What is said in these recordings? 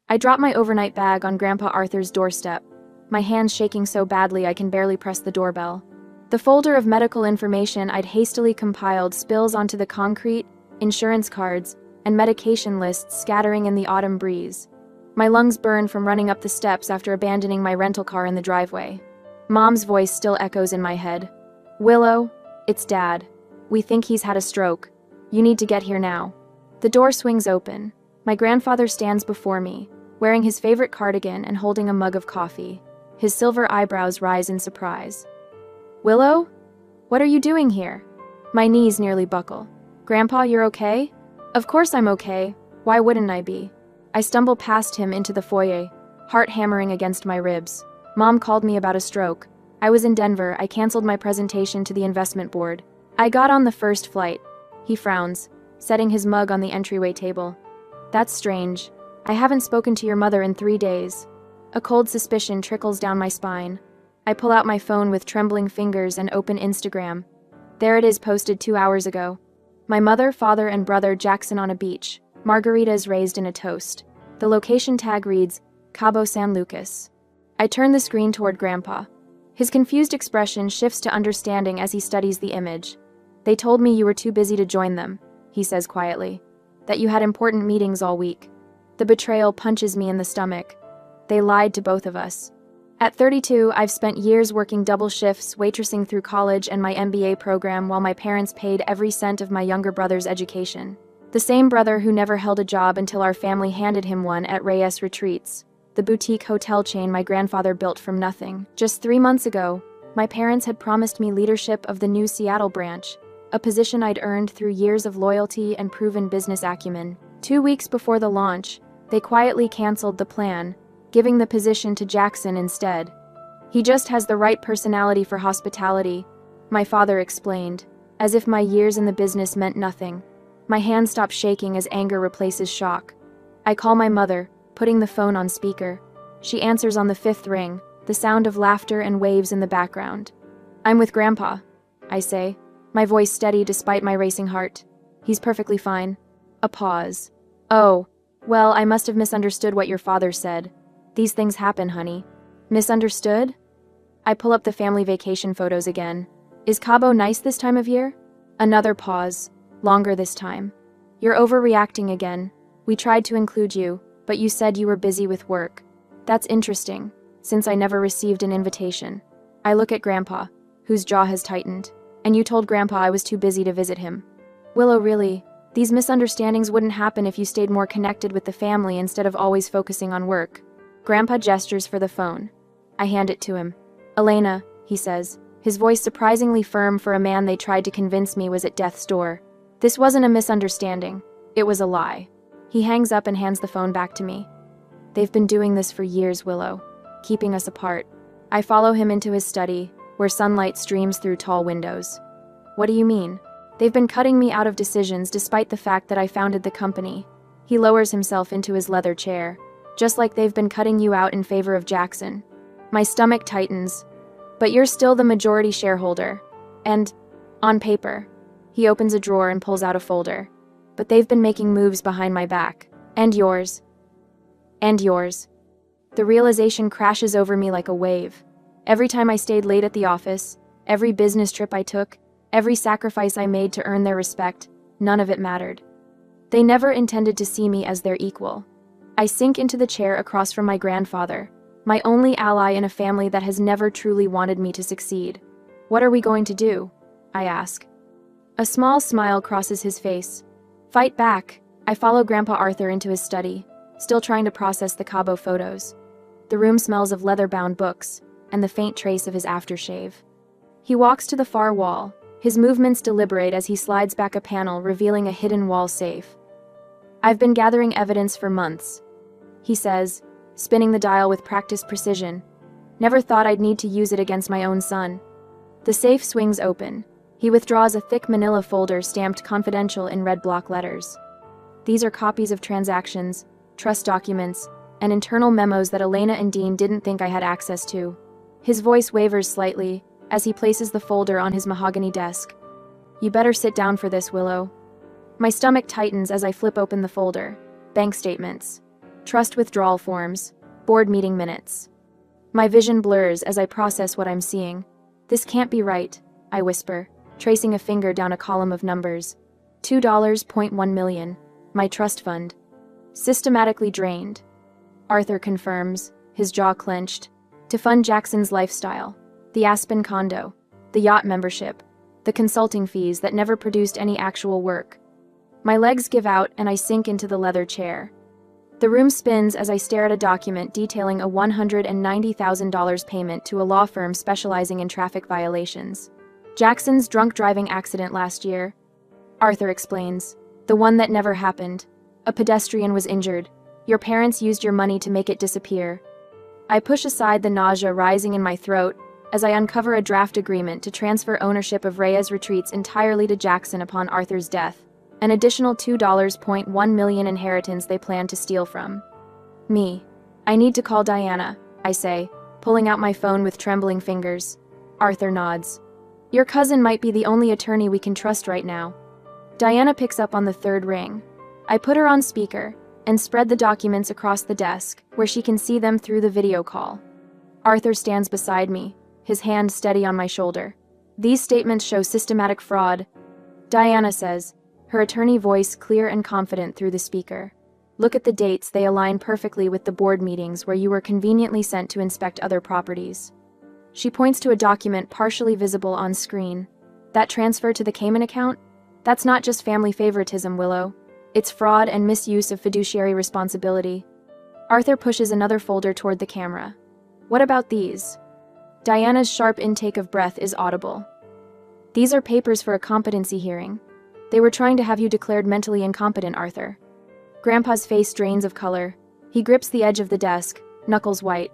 I drop my overnight bag on Grandpa Arthur's doorstep, my hands shaking so badly I can barely press the doorbell. The folder of medical information I'd hastily compiled spills onto the concrete, insurance cards, and medication lists scattering in the autumn breeze. My lungs burn from running up the steps after abandoning my rental car in the driveway. Mom's voice still echoes in my head. "Willow, it's Dad. We think he's had a stroke. You need to get here now." The door swings open. My grandfather stands before me, wearing his favorite cardigan and holding a mug of coffee. His silver eyebrows rise in surprise. "Willow? What are you doing here?" My knees nearly buckle. "Grandpa, you're okay?" "Of course I'm okay. Why wouldn't I be?" I stumble past him into the foyer, heart hammering against my ribs. Mom called me about a stroke. I was in Denver. I canceled my presentation to the investment board. I got on the first flight. He frowns, setting his mug on the entryway table. "That's strange. I haven't spoken to your mother in 3 days." A cold suspicion trickles down my spine. I pull out my phone with trembling fingers and open Instagram. There it is, posted 2 hours ago. My mother, father, and brother Jackson on a beach. Margaritas raised in a toast. The location tag reads, Cabo San Lucas. I turn the screen toward Grandpa. His confused expression shifts to understanding as he studies the image. "They told me you were too busy to join them," he says quietly. "That you had important meetings all week." The betrayal punches me in the stomach. They lied to both of us. At 32, I've spent years working double shifts, waitressing through college and my MBA program while my parents paid every cent of my younger brother's education. The same brother who never held a job until our family handed him one at Reyes Retreats, the boutique hotel chain my grandfather built from nothing. Just 3 months ago, my parents had promised me leadership of the new Seattle branch, a position I'd earned through years of loyalty and proven business acumen. 2 weeks before the launch, they quietly canceled the plan, giving the position to Jackson instead. "He just has the right personality for hospitality," my father explained, as if my years in the business meant nothing. My hand stops shaking as anger replaces shock. I call my mother, putting the phone on speaker. She answers on the 5th ring, the sound of laughter and waves in the background. "I'm with Grandpa," I say, my voice steady despite my racing heart. "He's perfectly fine." A pause. "Oh, well, I must have misunderstood what your father said. These things happen, honey." "Misunderstood?" I pull up the family vacation photos again. "Is Cabo nice this time of year?" Another pause, longer this time. "You're overreacting again. We tried to include you, but you said you were busy with work." "That's interesting, since I never received an invitation." I look at Grandpa, whose jaw has tightened. "And you told Grandpa I was too busy to visit him." "Willow, really, these misunderstandings wouldn't happen if you stayed more connected with the family instead of always focusing on work." Grandpa gestures for the phone. I hand it to him. "Elena," he says, his voice surprisingly firm for a man they tried to convince me was at death's door. "This wasn't a misunderstanding. It was a lie." He hangs up and hands the phone back to me. "They've been doing this for years, Willow, keeping us apart." I follow him into his study, where sunlight streams through tall windows. "What do you mean?" "They've been cutting me out of decisions despite the fact that I founded the company." He lowers himself into his leather chair. "Just like they've been cutting you out in favor of Jackson." My stomach tightens. "But you're still the majority shareholder. And, on paper." He opens a drawer and pulls out a folder. "But they've been making moves behind my back. And yours. And yours." The realization crashes over me like a wave. Every time I stayed late at the office, every business trip I took, every sacrifice I made to earn their respect, none of it mattered. They never intended to see me as their equal. I sink into the chair across from my grandfather, my only ally in a family that has never truly wanted me to succeed. "What are we going to do?" I ask. A small smile crosses his face. "Fight back." I follow Grandpa Arthur into his study, still trying to process the Cabo photos. The room smells of leather-bound books, and the faint trace of his aftershave. He walks to the far wall, his movements deliberate as he slides back a panel revealing a hidden wall safe. "I've been gathering evidence for months," he says, spinning the dial with practiced precision. "Never thought I'd need to use it against my own son." The safe swings open. He withdraws a thick manila folder stamped confidential in red block letters. These are copies of transactions, trust documents, and internal memos that Elena and Dean didn't think I had access to. His voice wavers slightly as he places the folder on his mahogany desk. "You better sit down for this, Willow." My stomach tightens as I flip open the folder. Bank statements. Trust withdrawal forms. Board meeting minutes. My vision blurs as I process what I'm seeing. This can't be right, I whisper, tracing a finger down a column of numbers. $2.1 million. My trust fund. Systematically drained. Arthur confirms, his jaw clenched. To fund Jackson's lifestyle. The Aspen condo. The yacht membership. The consulting fees that never produced any actual work. My legs give out and I sink into the leather chair. The room spins as I stare at a document detailing a $190,000 payment to a law firm specializing in traffic violations. Jackson's drunk driving accident last year. Arthur explains. The one that never happened. A pedestrian was injured. Your parents used your money to make it disappear. I push aside the nausea rising in my throat as I uncover a draft agreement to transfer ownership of Reyes Retreats entirely to Jackson upon Arthur's death. An additional $2.1 million inheritance they plan to steal from me. I need to call Diana, I say, pulling out my phone with trembling fingers. Arthur nods. Your cousin might be the only attorney we can trust right now. Diana picks up on the third ring. I put her on speaker and spread the documents across the desk where she can see them through the video call. Arthur stands beside me, his hand steady on my shoulder. These statements show systematic fraud. Diana says, her attorney voice clear and confident through the speaker. Look at the dates, they align perfectly with the board meetings where you were conveniently sent to inspect other properties. She points to a document partially visible on screen. That transfer to the Cayman account? That's not just family favoritism, Willow. It's fraud and misuse of fiduciary responsibility. Arthur pushes another folder toward the camera. What about these? Diana's sharp intake of breath is audible. These are papers for a competency hearing. They were trying to have you declared mentally incompetent, Arthur. Grandpa's face drains of color. He grips the edge of the desk, knuckles white.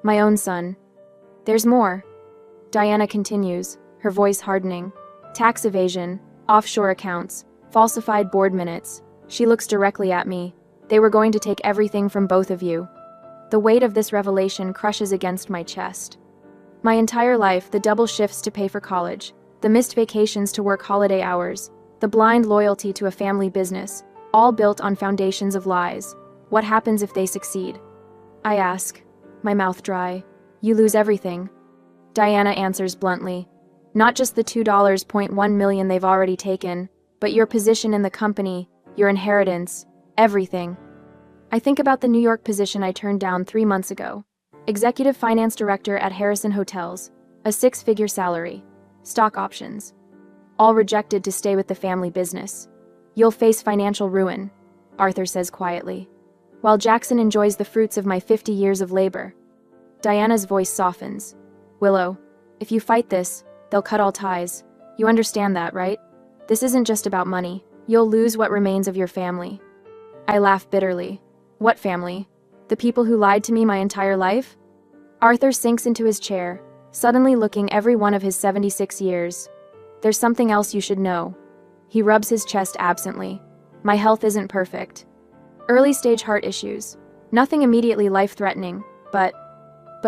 My own son. There's more. Diana continues, her voice hardening. Tax evasion, offshore accounts, falsified board minutes. She looks directly at me. They were going to take everything from both of you. The weight of this revelation crushes against my chest. My entire life, the double shifts to pay for college, the missed vacations to work holiday hours, the blind loyalty to a family business, all built on foundations of lies. What happens if they succeed? I ask, my mouth dry. You lose everything. Diana answers bluntly. Not just the $2.1 million they've already taken, but your position in the company, your inheritance, everything. I think about the New York position I turned down 3 months ago. Executive Finance Director at Harrison Hotels, a 6-figure salary, stock options. All rejected to stay with the family business. You'll face financial ruin, Arthur says quietly, while Jackson enjoys the fruits of my 50 years of labor. Diana's voice softens. Willow, if you fight this, they'll cut all ties. You understand that, right? This isn't just about money. You'll lose what remains of your family. I laugh bitterly. What family? The people who lied to me my entire life? Arthur sinks into his chair, suddenly looking every one of his 76 years. There's something else you should know. He rubs his chest absently. My health isn't perfect. Early-stage heart issues. Nothing immediately life-threatening, but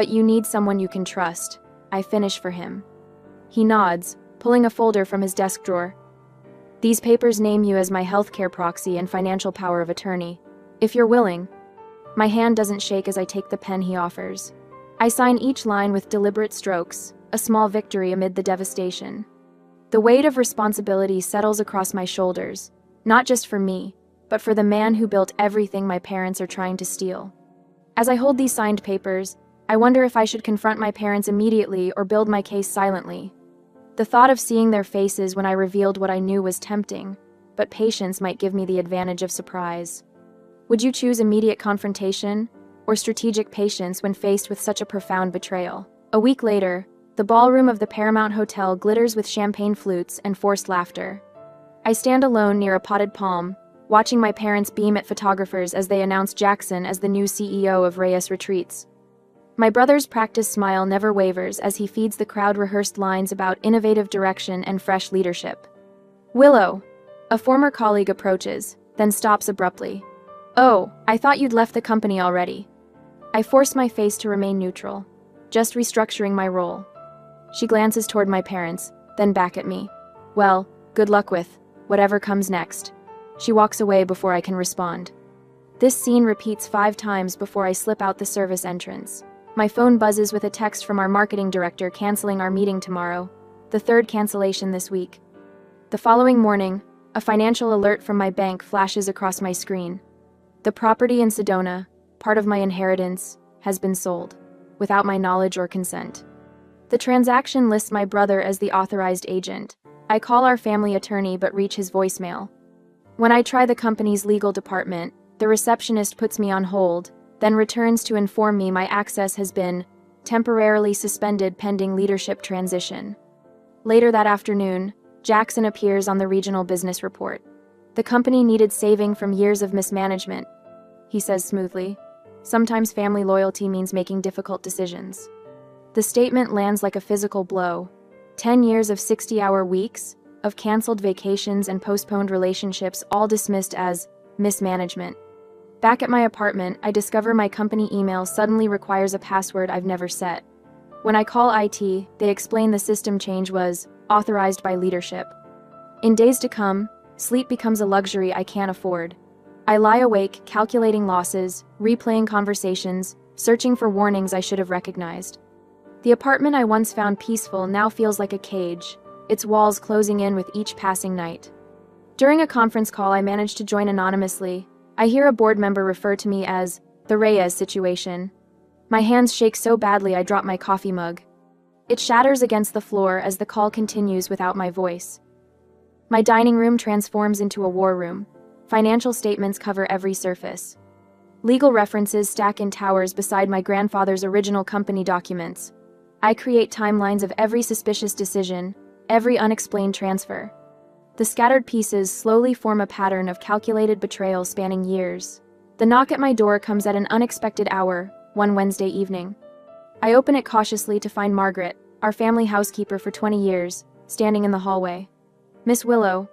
you need someone you can trust. I finish for him. He nods, pulling a folder from his desk drawer. These papers name you as my healthcare proxy and financial power of attorney. If you're willing. My hand doesn't shake as I take the pen he offers. I sign each line with deliberate strokes, a small victory amid the devastation. The weight of responsibility settles across my shoulders, not just for me, but for the man who built everything my parents are trying to steal. As I hold these signed papers, I wonder if I should confront my parents immediately or build my case silently. The thought of seeing their faces when I revealed what I knew was tempting, but patience might give me the advantage of surprise. Would you choose immediate confrontation or strategic patience when faced with such a profound betrayal? A week later, the ballroom of the Paramount Hotel glitters with champagne flutes and forced laughter. I stand alone near a potted palm, watching my parents beam at photographers as they announce Jackson as the new CEO of Reyes Retreats. My brother's practiced smile never wavers as he feeds the crowd rehearsed lines about innovative direction and fresh leadership. Willow, a former colleague approaches, then stops abruptly. Oh, I thought you'd left the company already. I force my face to remain neutral, just restructuring my role. She glances toward my parents, then back at me. Well, good luck with whatever comes next. She walks away before I can respond. This scene repeats 5 times before I slip out the service entrance. My phone buzzes with a text from our marketing director canceling our meeting tomorrow, the 3rd cancellation this week. The following morning, a financial alert from my bank flashes across my screen. The property in Sedona, part of my inheritance, has been sold, without my knowledge or consent. The transaction lists my brother as the authorized agent. I call our family attorney but reach his voicemail. When I try the company's legal department, the receptionist puts me on hold, then returns to inform me my access has been temporarily suspended pending leadership transition. Later that afternoon, Jackson appears on the regional business report. The company needed saving from years of mismanagement, he says smoothly. Sometimes family loyalty means making difficult decisions. The statement lands like a physical blow. 10 years of 60-hour weeks, of canceled vacations and postponed relationships, all dismissed as mismanagement. Back at my apartment, I discover my company email suddenly requires a password I've never set. When I call IT, they explain the system change was authorized by leadership. In days to come, sleep becomes a luxury I can't afford. I lie awake, calculating losses, replaying conversations, searching for warnings I should have recognized. The apartment I once found peaceful now feels like a cage, its walls closing in with each passing night. During a conference call I managed to join anonymously, I hear a board member refer to me as the Reyes situation. My hands shake so badly I drop my coffee mug. It shatters against the floor as the call continues without my voice. My dining room transforms into a war room. Financial statements cover every surface. Legal references stack in towers beside my grandfather's original company documents. I create timelines of every suspicious decision, every unexplained transfer. The scattered pieces slowly form a pattern of calculated betrayal spanning years. The knock at my door comes at an unexpected hour, one Wednesday evening. I open it cautiously to find Margaret, our family housekeeper for 20 years, standing in the hallway. "Miss Willow,"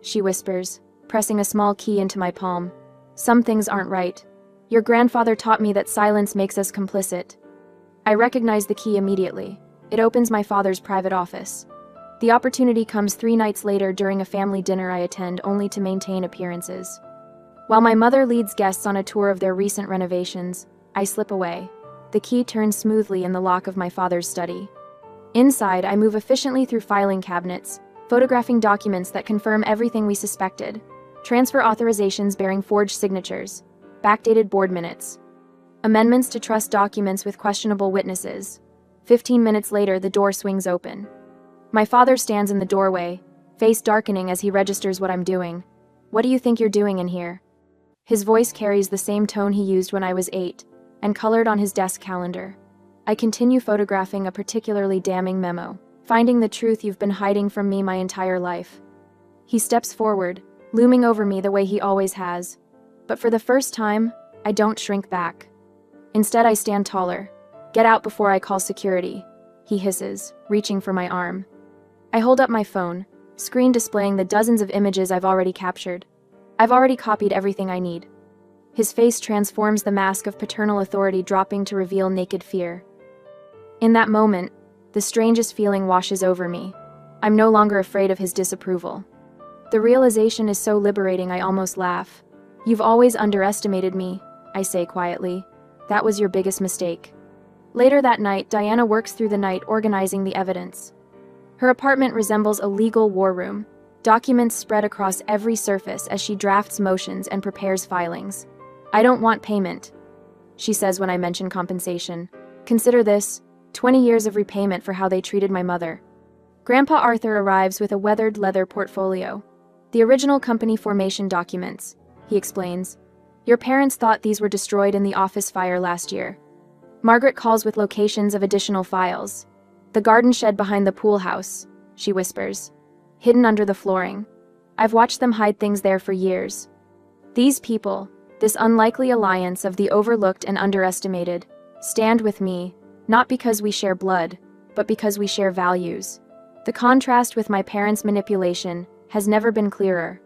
she whispers, pressing a small key into my palm. "Some things aren't right. Your grandfather taught me that silence makes us complicit." I recognize the key immediately. It opens my father's private office. The opportunity comes 3 nights later during a family dinner I attend only to maintain appearances. While my mother leads guests on a tour of their recent renovations, I slip away. The key turns smoothly in the lock of my father's study. Inside, I move efficiently through filing cabinets, photographing documents that confirm everything we suspected. Transfer authorizations bearing forged signatures, backdated board minutes, amendments to trust documents with questionable witnesses. 15 minutes later, the door swings open. My father stands in the doorway, face darkening as he registers what I'm doing. "What do you think you're doing in here?" His voice carries the same tone he used when I was 8, and colored on his desk calendar. I continue photographing a particularly damning memo. "Finding the truth you've been hiding from me my entire life." He steps forward, looming over me the way he always has. But for the first time, I don't shrink back. Instead, I stand taller. "Get out before I call security," he hisses, reaching for my arm. I hold up my phone, screen displaying the dozens of images I've already captured. I've already copied everything I need. His face transforms, the mask of paternal authority dropping to reveal naked fear. In that moment, the strangest feeling washes over me. I'm no longer afraid of his disapproval. The realization is so liberating I almost laugh. "You've always underestimated me," I say quietly. "That was your biggest mistake." Later that night, Diana works through the night organizing the evidence. Her apartment resembles a legal war room. Documents spread across every surface as she drafts motions and prepares filings. "I don't want payment," she says when I mention compensation. "Consider this 20 years of repayment for how they treated my mother." Grandpa Arthur arrives with a weathered leather portfolio. "The original company formation documents," he explains. "Your parents thought these were destroyed in the office fire last year." Margaret calls with locations of additional files. "The garden shed behind the pool house," she whispers, "hidden under the flooring. I've watched them hide things there for years." These people, this unlikely alliance of the overlooked and underestimated, stand with me, not because we share blood, but because we share values. The contrast with my parents' manipulation has never been clearer.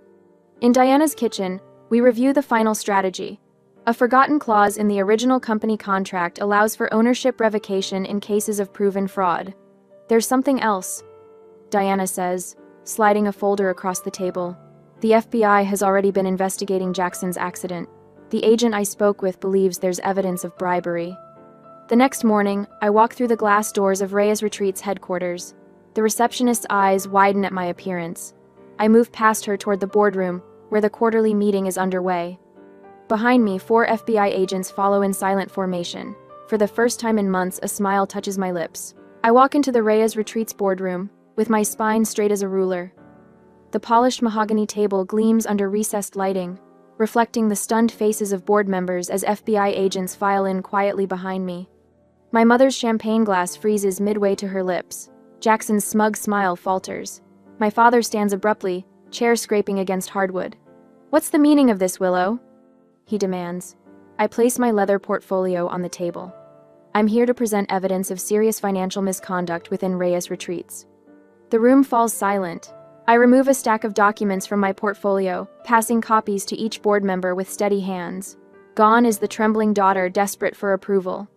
In Diana's kitchen, we review the final strategy. A forgotten clause in the original company contract allows for ownership revocation in cases of proven fraud. "There's something else," Diana says, sliding a folder across the table. "The FBI has already been investigating Jackson's accident. The agent I spoke with believes there's evidence of bribery. The next morning, I walk through the glass doors of Reyes Retreats headquarters. The receptionist's eyes widen at my appearance. I move past her toward the boardroom, where the quarterly meeting is underway. Behind me, 4 FBI agents follow in silent formation. For the first time in months, a smile touches my lips. I walk into the Reyes Retreats boardroom, with my spine straight as a ruler. The polished mahogany table gleams under recessed lighting, reflecting the stunned faces of board members as FBI agents file in quietly behind me. My mother's champagne glass freezes midway to her lips. Jackson's smug smile falters. My father stands abruptly, chair scraping against hardwood. "What's the meaning of this, Willow?" he demands. I place my leather portfolio on the table. I'm here to present evidence of serious financial misconduct within Reyes Retreats. The room falls silent. I remove a stack of documents from my portfolio, passing copies to each board member with steady hands. Gone is the trembling daughter desperate for approval.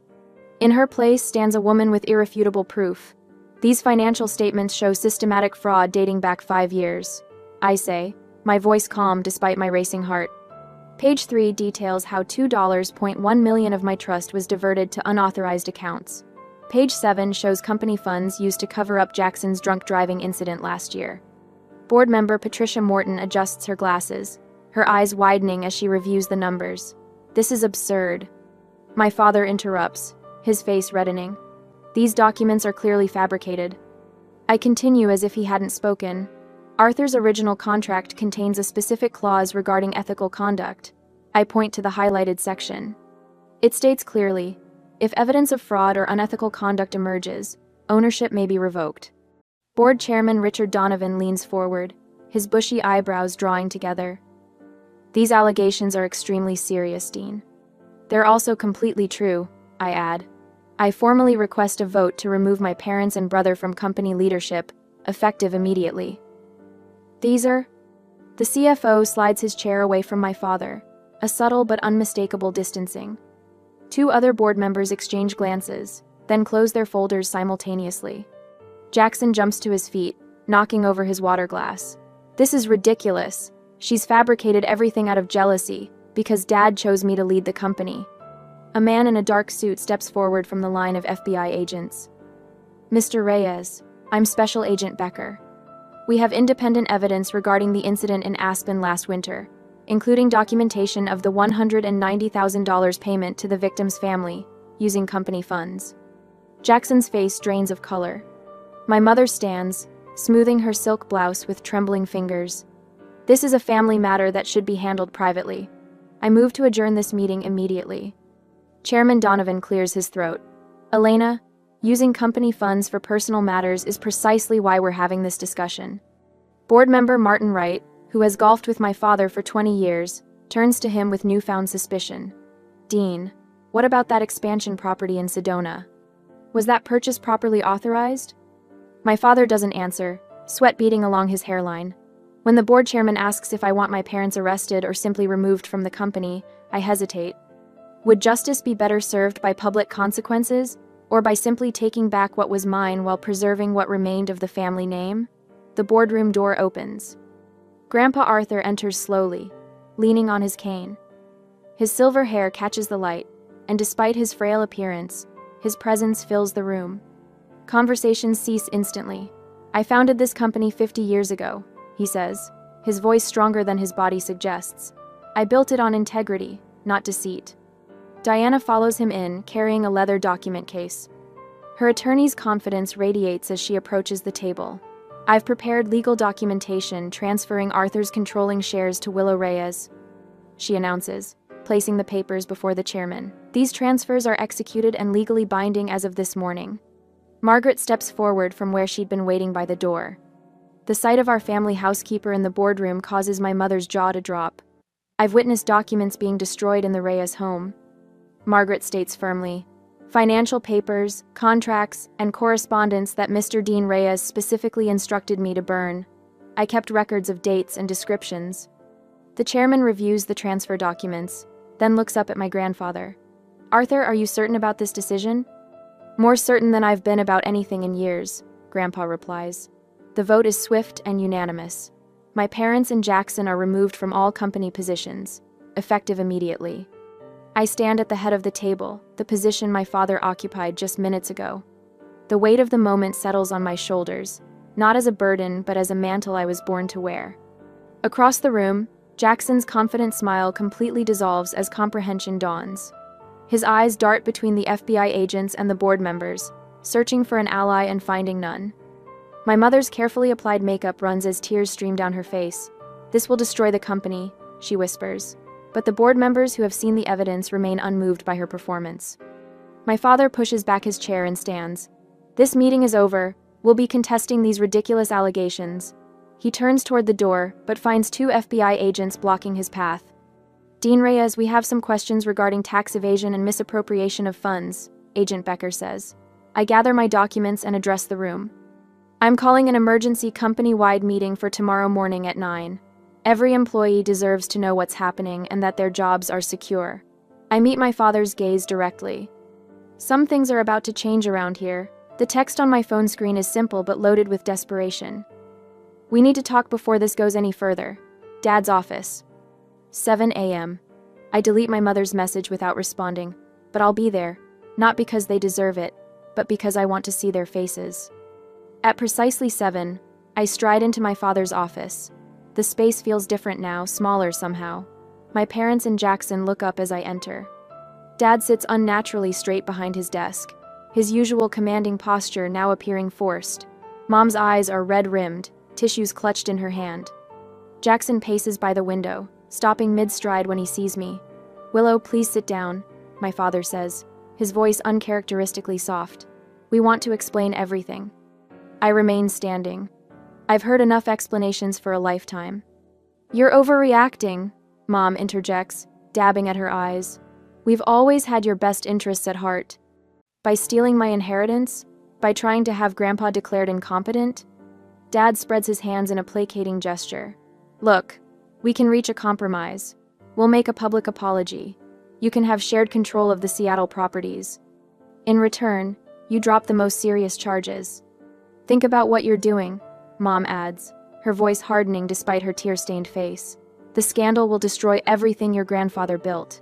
In her place stands a woman with irrefutable proof. These financial statements show systematic fraud dating back 5 years. I say, my voice calm despite my racing heart. Page 3 details how $2.1 million of my trust was diverted to unauthorized accounts. Page 7 shows company funds used to cover up Jackson's drunk driving incident last year. Board member Patricia Morton adjusts her glasses, her eyes widening as she reviews the numbers. This is absurd. My father interrupts, his face reddening. These documents are clearly fabricated. I continue as if he hadn't spoken. Arthur's original contract contains a specific clause regarding ethical conduct. I point to the highlighted section. It states clearly, if evidence of fraud or unethical conduct emerges, ownership may be revoked. Board Chairman Richard Donovan leans forward, his bushy eyebrows drawing together. These allegations are extremely serious, Dean. They're also completely true, I add. I formally request a vote to remove my parents and brother from company leadership, effective immediately. These are... The CFO slides his chair away from my father, a subtle but unmistakable distancing. 2 other board members exchange glances, then close their folders simultaneously. Jackson jumps to his feet, knocking over his water glass. This is ridiculous. She's fabricated everything out of jealousy, because Dad chose me to lead the company. A man in a dark suit steps forward from the line of FBI agents. Mr. Reyes, I'm Special Agent Becker. We have independent evidence regarding the incident in Aspen last winter, including documentation of the $190,000 payment to the victim's family, using company funds. Jackson's face drains of color. My mother stands, smoothing her silk blouse with trembling fingers. This is a family matter that should be handled privately. I move to adjourn this meeting immediately. Chairman Donovan clears his throat. Elena, using company funds for personal matters is precisely why we're having this discussion. Board member Martin Wright, who has golfed with my father for 20 years, turns to him with newfound suspicion. Dean, what about that expansion property in Sedona? Was that purchase properly authorized? My father doesn't answer, sweat beading along his hairline. When the board chairman asks if I want my parents arrested or simply removed from the company, I hesitate. Would justice be better served by public consequences, or by simply taking back what was mine while preserving what remained of the family name? The boardroom door opens. Grandpa Arthur enters slowly, leaning on his cane. His silver hair catches the light, and despite his frail appearance, his presence fills the room. Conversations cease instantly. I founded this company 50 years ago, he says, his voice stronger than his body suggests. I built it on integrity, not deceit. Diana follows him in, carrying a leather document case. Her attorney's confidence radiates as she approaches the table. I've prepared legal documentation transferring Arthur's controlling shares to Willow Reyes, she announces, placing the papers before the chairman. These transfers are executed and legally binding as of this morning. Margaret steps forward from where she'd been waiting by the door. The sight of our family housekeeper in the boardroom causes my mother's jaw to drop. I've witnessed documents being destroyed in the Reyes home. Margaret states firmly, financial papers, contracts, and correspondence that Mr. Dean Reyes specifically instructed me to burn. I kept records of dates and descriptions. The chairman reviews the transfer documents, then looks up at my grandfather. Arthur, are you certain about this decision? More certain than I've been about anything in years, Grandpa replies. The vote is swift and unanimous. My parents and Jackson are removed from all company positions. effective immediately. I stand at the head of the table, the position my father occupied just minutes ago. The weight of the moment settles on my shoulders, not as a burden but as a mantle I was born to wear. Across the room, Jackson's confident smile completely dissolves as comprehension dawns. His eyes dart between the FBI agents and the board members, searching for an ally and finding none. My mother's carefully applied makeup runs as tears stream down her face. "This will destroy the company," she whispers. But the board members who have seen the evidence remain unmoved by her performance. My father pushes back his chair and stands. "This meeting is over. We'll be contesting these ridiculous allegations." He turns toward the door, but finds 2 FBI agents blocking his path. "Dean Reyes, we have some questions regarding tax evasion and misappropriation of funds," Agent Becker says. I gather my documents and address the room. "I'm calling an emergency company-wide meeting for tomorrow morning at 9. Every employee deserves to know what's happening and that their jobs are secure." I meet my father's gaze directly. "Some things are about to change around here." The text on my phone screen is simple but loaded with desperation. "We need to talk before this goes any further. Dad's office." 7 a.m. I delete my mother's message without responding, but I'll be there, not because they deserve it, but because I want to see their faces. At precisely 7, I stride into my father's office. The space feels different now, smaller somehow. My parents and Jackson look up as I enter. Dad sits unnaturally straight behind his desk, his usual commanding posture now appearing forced. Mom's eyes are red-rimmed, tissues clutched in her hand. Jackson paces by the window, stopping mid-stride when he sees me. "Willow, please sit down," my father says, his voice uncharacteristically soft. "We want to explain everything." I remain standing. I've heard enough explanations for a lifetime. "You're overreacting," Mom interjects, dabbing at her eyes. "We've always had your best interests at heart. By stealing my inheritance? By trying to have Grandpa declared incompetent?" Dad spreads his hands in a placating gesture. "Look, we can reach a compromise. We'll make a public apology. You can have shared control of the Seattle properties. In return, you drop the most serious charges. Think about what you're doing," Mom adds, her voice hardening despite her tear-stained face. "The scandal will destroy everything your grandfather built."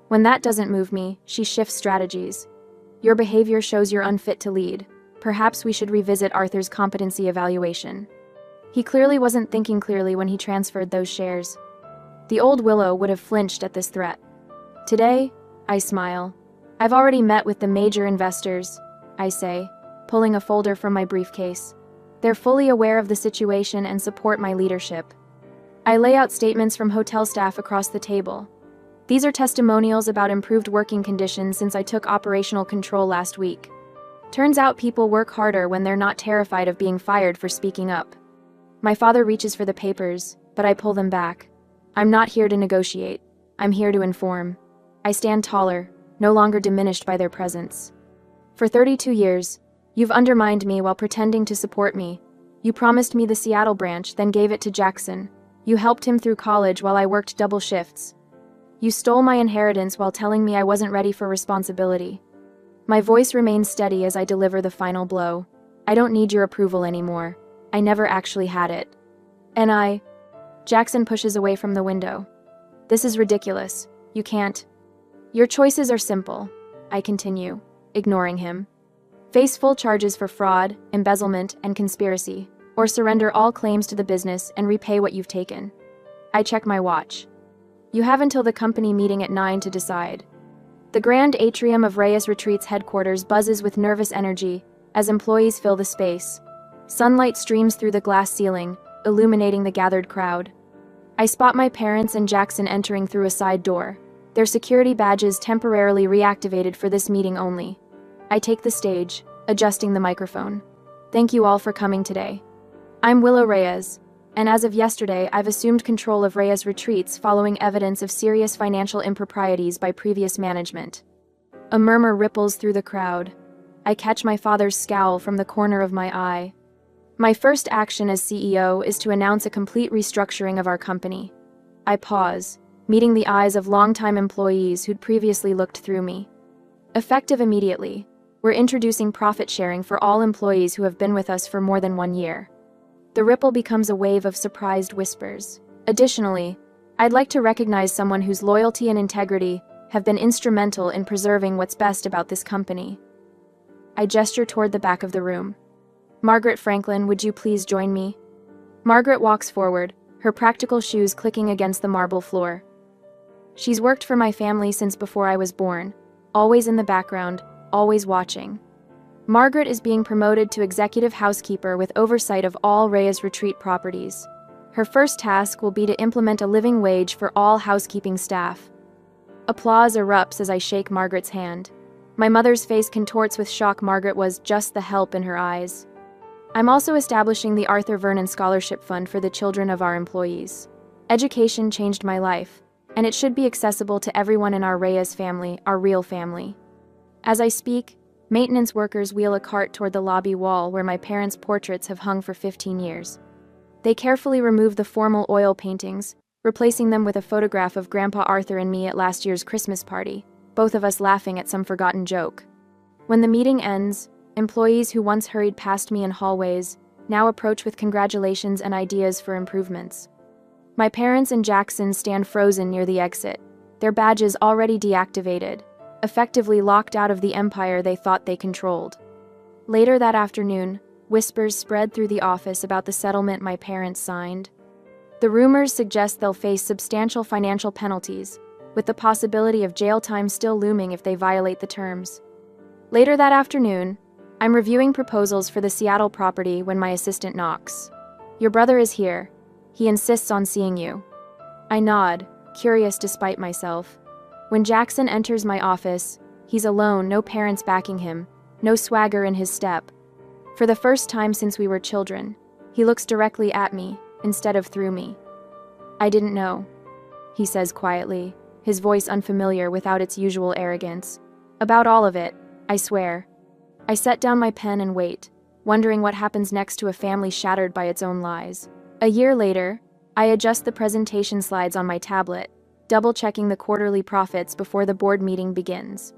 When that doesn't move me, she shifts strategies. "Your behavior shows you're unfit to lead. Perhaps we should revisit Arthur's competency evaluation." He clearly wasn't thinking clearly when he transferred those shares. The old Willow would have flinched at this threat. "Today?" I smile. "I've already met with the major investors," I say, pulling a folder from my briefcase. "They're fully aware of the situation and support my leadership." I lay out statements from hotel staff across the table. These are testimonials about improved working conditions since I took operational control last week. Turns out people work harder when they're not terrified of being fired for speaking up. My father reaches for the papers, but I pull them back. I'm not here to negotiate. I'm here to inform. I stand taller, no longer diminished by their presence. "For 32 years, you've undermined me while pretending to support me. You promised me the Seattle branch, then gave it to Jackson. You helped him through college while I worked double shifts. You stole my inheritance while telling me I wasn't ready for responsibility." My voice remains steady as I deliver the final blow. "I don't need your approval anymore. I never actually had it." "And Jackson pushes away from the window. "This is ridiculous. You can't." "Your choices are simple," I continue, ignoring him. "Face full charges for fraud, embezzlement, and conspiracy, or surrender all claims to the business and repay what you've taken." I check my watch. "You have until the company meeting at 9 to decide." The grand atrium of Reyes Retreats headquarters buzzes with nervous energy as employees fill the space. Sunlight streams through the glass ceiling, illuminating the gathered crowd. I spot my parents and Jackson entering through a side door, their security badges temporarily reactivated for this meeting only. I take the stage, adjusting the microphone. "Thank you all for coming today. I'm Willow Reyes, and as of yesterday, I've assumed control of Reyes Retreats following evidence of serious financial improprieties by previous management." A murmur ripples through the crowd. I catch my father's scowl from the corner of my eye. "My first action as CEO is to announce a complete restructuring of our company." I pause, meeting the eyes of longtime employees who'd previously looked through me. Effective immediately, we're introducing profit sharing for all employees who have been with us for more than 1 year. The ripple becomes a wave of surprised whispers. Additionally, I'd like to recognize someone whose loyalty and integrity have been instrumental in preserving what's best about this company. I gesture toward the back of the room. Margaret Franklin, would you please join me? Margaret walks forward, her practical shoes clicking against the marble floor. She's worked for my family since before I was born, always in the background, always watching. Margaret is being promoted to executive housekeeper with oversight of all Reyes Retreat properties. Her first task will be to implement a living wage for all housekeeping staff. Applause erupts as I shake Margaret's hand. My mother's face contorts with shock. Margaret was just the help in her eyes. I'm also establishing the Arthur Vernon Scholarship Fund for the children of our employees. Education changed my life, and it should be accessible to everyone in our Reyes family, our real family. As I speak, maintenance workers wheel a cart toward the lobby wall where my parents' portraits have hung for 15 years. They carefully remove the formal oil paintings, replacing them with a photograph of Grandpa Arthur and me at last year's Christmas party, both of us laughing at some forgotten joke. When the meeting ends, employees who once hurried past me in hallways now approach with congratulations and ideas for improvements. My parents and Jackson stand frozen near the exit, their badges already deactivated, effectively locked out of the empire they thought they controlled. Later that afternoon, whispers spread through the office about the settlement my parents signed. The rumors suggest they'll face substantial financial penalties, with the possibility of jail time still looming if they violate the terms. Later that afternoon, I'm reviewing proposals for the Seattle property when my assistant knocks. Your brother is here. He insists on seeing you. I nod, curious despite myself. When Jackson enters my office, he's alone, no parents backing him, no swagger in his step. For the first time since we were children, he looks directly at me, instead of through me. I didn't know, he says quietly, his voice unfamiliar without its usual arrogance. About all of it, I swear. I set down my pen and wait, wondering what happens next to a family shattered by its own lies. A year later, I adjust the presentation slides on my tablet, double-checking the quarterly profits before the board meeting begins.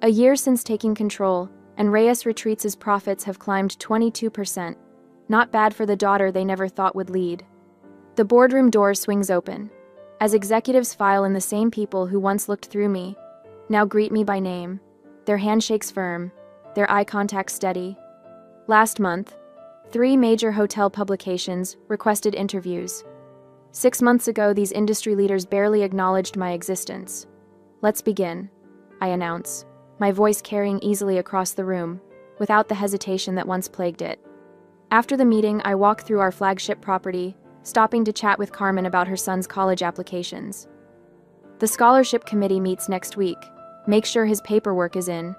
A year since taking control, and Reyes Retreats' profits have climbed 22%. Not bad for the daughter they never thought would lead. The boardroom door swings open, as executives file in. The same people who once looked through me now greet me by name, their handshakes firm, their eye contact steady. Last month, 3 major hotel publications requested interviews. 6 months ago, these industry leaders barely acknowledged my existence. Let's begin, I announce, my voice carrying easily across the room, without the hesitation that once plagued it. After the meeting, I walk through our flagship property, stopping to chat with Carmen about her son's college applications. The scholarship committee meets next week. Make sure his paperwork is in.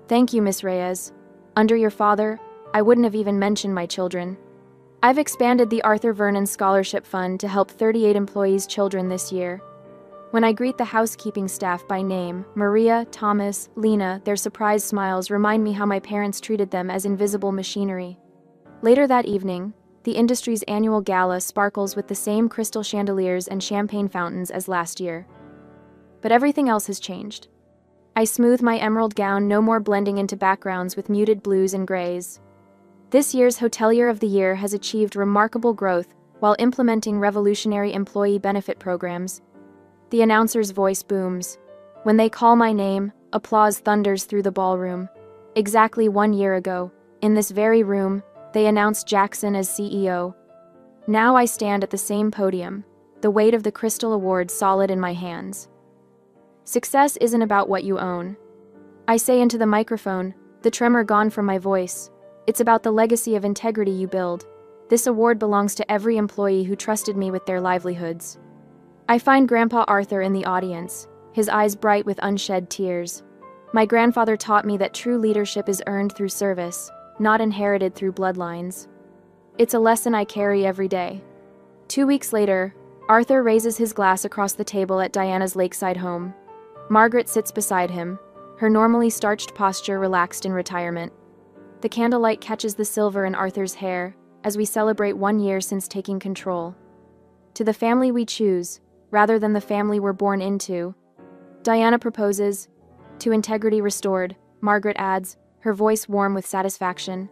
Thank you, Miss Reyes. Under your father, I wouldn't have even mentioned my children. I've expanded the Arthur Vernon Scholarship Fund to help 38 employees' children this year. When I greet the housekeeping staff by name, Maria, Thomas, Lena, their surprised smiles remind me how my parents treated them as invisible machinery. Later that evening, the industry's annual gala sparkles with the same crystal chandeliers and champagne fountains as last year. But everything else has changed. I smooth my emerald gown, no more blending into backgrounds with muted blues and grays. This year's Hotelier of the Year has achieved remarkable growth while implementing revolutionary employee benefit programs. The announcer's voice booms. When they call my name, applause thunders through the ballroom. Exactly 1 year ago, in this very room, they announced Jackson as CEO. Now I stand at the same podium, the weight of the Crystal Award solid in my hands. Success isn't about what you own, I say into the microphone, the tremor gone from my voice. It's about the legacy of integrity you build. This award belongs to every employee who trusted me with their livelihoods. I find Grandpa Arthur in the audience, his eyes bright with unshed tears. My grandfather taught me that true leadership is earned through service, not inherited through bloodlines. It's a lesson I carry every day. 2 weeks later, Arthur raises his glass across the table at Diana's lakeside home. Margaret sits beside him, her normally starched posture relaxed in retirement. The candlelight catches the silver in Arthur's hair as we celebrate 1 year since taking control. To the family we choose, rather than the family we're born into. Diana proposes, to integrity restored, Margaret adds, her voice warm with satisfaction.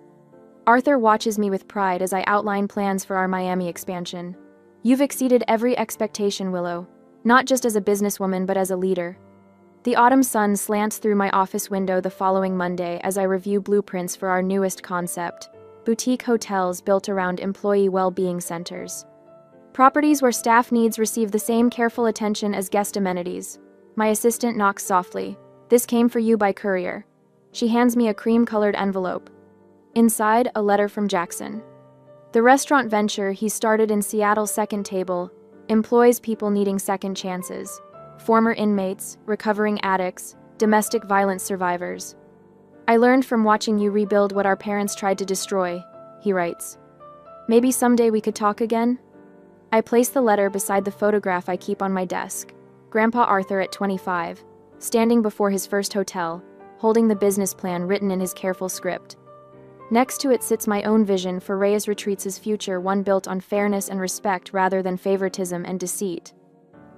Arthur watches me with pride as I outline plans for our Miami expansion. You've exceeded every expectation, Willow, not just as a businesswoman but as a leader. The autumn sun slants through my office window the following Monday as I review blueprints for our newest concept: boutique hotels built around employee well-being centers. Properties where staff needs receive the same careful attention as guest amenities. My assistant knocks softly. "This came for you by courier." She hands me a cream-colored envelope. Inside, a letter from Jackson. The restaurant venture he started in Seattle's Second Table employs people needing second chances: former inmates, recovering addicts, domestic violence survivors. "I learned from watching you rebuild what our parents tried to destroy," he writes. "Maybe someday we could talk again?" I place the letter beside the photograph I keep on my desk. Grandpa Arthur at 25, standing before his first hotel, holding the business plan written in his careful script. Next to it sits my own vision for Reyes Retreats' future, one built on fairness and respect rather than favoritism and deceit.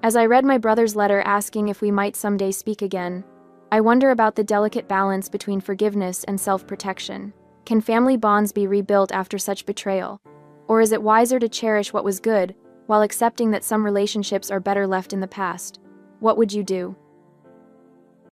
As I read my brother's letter asking if we might someday speak again, I wonder about the delicate balance between forgiveness and self-protection. Can family bonds be rebuilt after such betrayal? Or is it wiser to cherish what was good, while accepting that some relationships are better left in the past? What would you do?